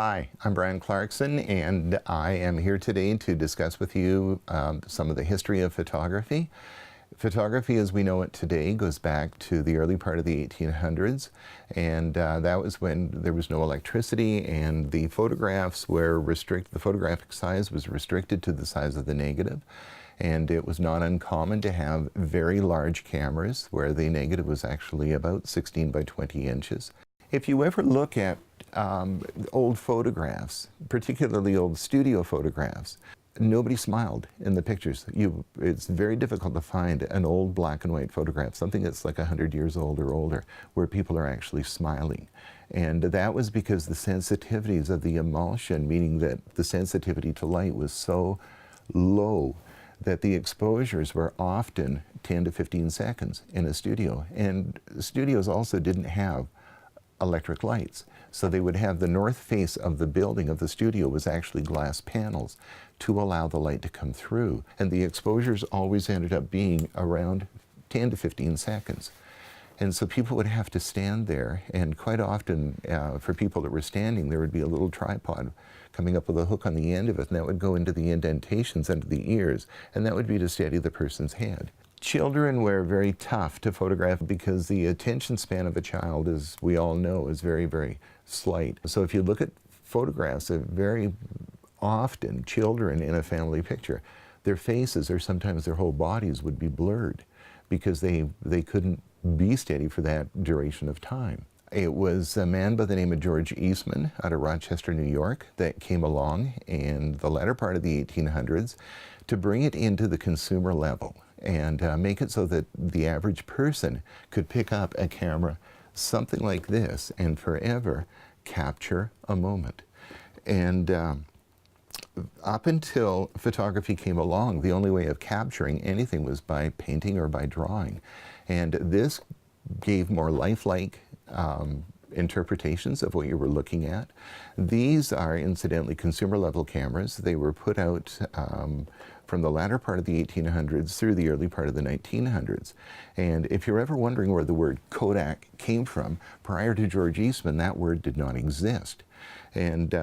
Hi, I'm Brian Clarkson, and I am here today to discuss with you some of the history of photography. Photography as we know it today goes back to the early part of the 1800s, and that was when there was no electricity and the photographs were restricted. The photographic size was restricted to the size of the negative, and it was not uncommon to have very large cameras where the negative was actually about 16 by 20 inches. If you ever look at old photographs, particularly old studio photographs, nobody smiled in the pictures. It's very difficult to find an old black and white photograph, something that's like 100 years old or older, where people are actually smiling. And that was because the sensitivities of the emulsion, meaning that the sensitivity to light was so low that the exposures were often 10 to 15 seconds in a studio. And studios also didn't have electric lights. So they would have the north face of the building of the studio was actually glass panels to allow the light to come through. And the exposures always ended up being around 10 to 15 seconds. And so people would have to stand there, and quite often for people that were standing, there would be a little tripod coming up with a hook on the end of it, and that would go into the indentations under the ears, and that would be to steady the person's head. Children were very tough to photograph because the attention span of a child, as we all know, is very, very slight. So if you look at photographs of very often children in a family picture, their faces or sometimes their whole bodies would be blurred because they couldn't be steady for that duration of time. It was a man by the name of George Eastman out of Rochester, New York, that came along in the latter part of the 1800s to bring it into the consumer level and make it so that the average person could pick up a camera, something like this, and forever capture a moment. And up until photography came along, the only way of capturing anything was by painting or by drawing. And this gave more lifelike interpretations of what you were looking at. These are incidentally consumer level cameras. They were put out from the latter part of the 1800s through the early part of the 1900s. And if you're ever wondering where the word Kodak came from, prior to George Eastman, that word did not exist. And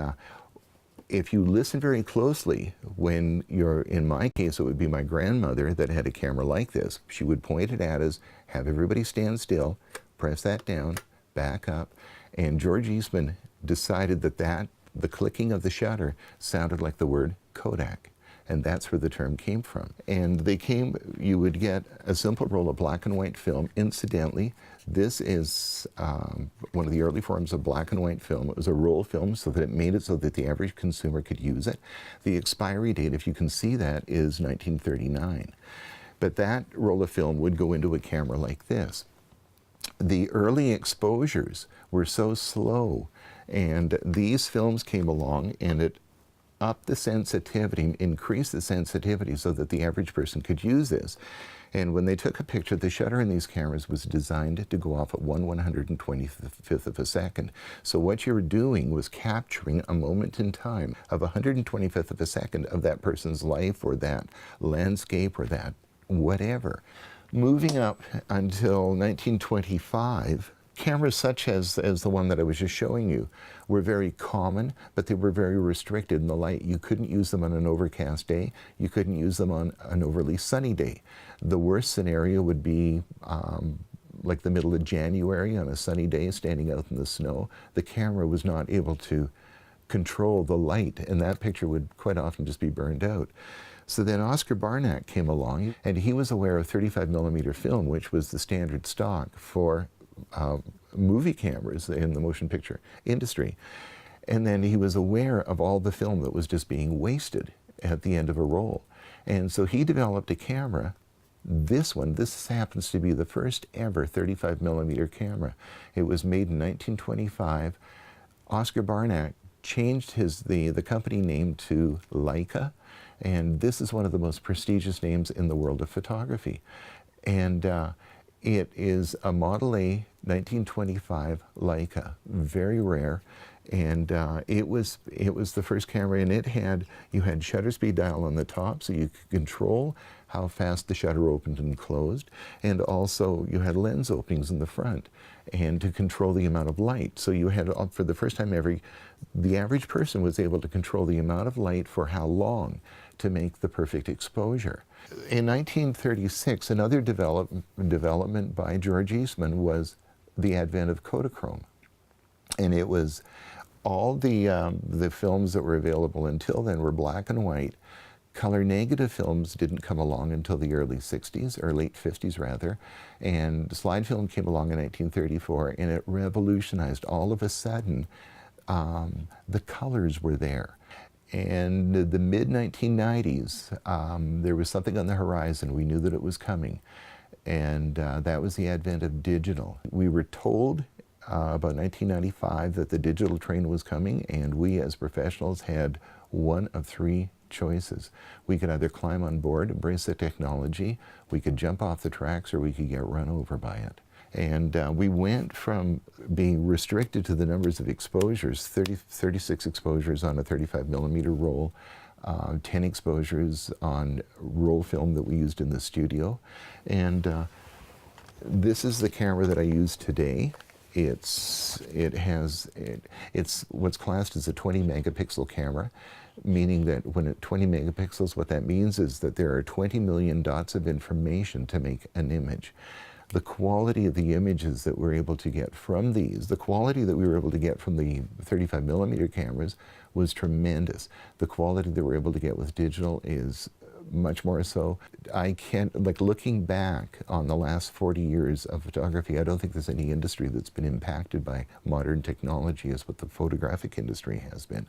if you listen very closely, when you're, in my case, it would be my grandmother that had a camera like this. She would point it at us, have everybody stand still, press that down, back up, and George Eastman decided that the clicking of the shutter sounded like the word Kodak. And that's where the term came from. And you would get a simple roll of black and white film. Incidentally, this is one of the early forms of black and white film. It was a roll film so that it made it so that the average consumer could use it. The expiry date, if you can see that, is 1939. But that roll of film would go into a camera like this. The early exposures were so slow, and these films came along and it upped the sensitivity, increased the sensitivity so that the average person could use this. And when they took a picture, the shutter in these cameras was designed to go off at 1/125th of a second. So what you were doing was capturing a moment in time of 125th of a second of that person's life or that landscape or that whatever. Moving up until 1925, cameras such as the one that I was just showing you were very common, but they were very restricted in the light. You couldn't use them on an overcast day. You couldn't use them on an overly sunny day. The worst scenario would be like the middle of January on a sunny day, standing out in the snow. The camera was not able to control the light, and that picture would quite often just be burned out. So then Oscar Barnack came along, and he was aware of 35mm film, which was the standard stock for movie cameras in the motion picture industry. And then he was aware of all the film that was just being wasted at the end of a roll. And so he developed a camera. This happens to be the first ever 35mm camera. It was made in 1925. Oscar Barnack changed the company name to Leica, and this is one of the most prestigious names in the world of photography. And it is a Model A 1925 Leica, very rare, And it was the first camera, and you had shutter speed dial on the top, so you could control how fast the shutter opened and closed, and also you had lens openings in the front, and to control the amount of light. So you had, for the first time, the average person was able to control the amount of light for how long to make the perfect exposure. In 1936, another development by George Eastman was the advent of Kodachrome. And it was all the films that were available until then were black and white. Color negative films didn't come along until the early 60s, or late 50s rather, and slide film came along in 1934, and it revolutionized. All of a sudden, the colors were there. And the mid-1990s, there was something on the horizon. We knew that it was coming, and that was the advent of digital. We were told about 1995 that the digital train was coming, and we as professionals had one of three choices. We could either climb on board, embrace the technology, we could jump off the tracks, or we could get run over by it. And we went from being restricted to the numbers of exposures, 36 exposures on a 35 millimeter roll, 10 exposures on roll film that we used in the studio. And this is the camera that I use today. It's what's classed as a 20 megapixel camera, meaning that when at 20 megapixels, what that means is that there are 20 million dots of information to make an image. The quality of the images that we're able to get from these, the quality that we were able to get from the 35 millimeter cameras was tremendous. The quality that we're able to get with digital is much more so. I can't, like, looking back on the last 40 years of photography, I don't think there's any industry that's been impacted by modern technology as what the photographic industry has been.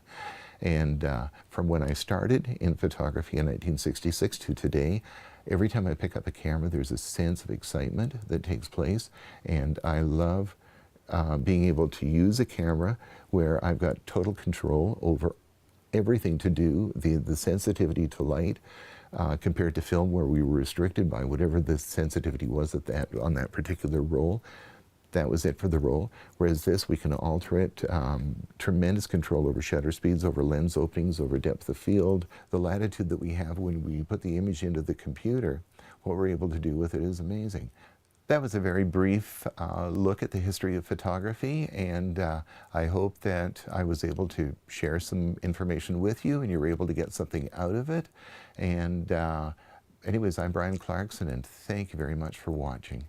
And from when I started in photography in 1966 to today, every time I pick up a camera, there's a sense of excitement that takes place, and I love being able to use a camera where I've got total control over everything to do, the sensitivity to light, compared to film where we were restricted by whatever the sensitivity was on that particular roll. That was it for the roll. Whereas this, we can alter it, tremendous control over shutter speeds, over lens openings, over depth of field. The latitude that we have when we put the image into the computer, what we're able to do with it is amazing. That was a very brief look at the history of photography, and I hope that I was able to share some information with you and you were able to get something out of it. And anyways, I'm Brian Clarkson, and thank you very much for watching.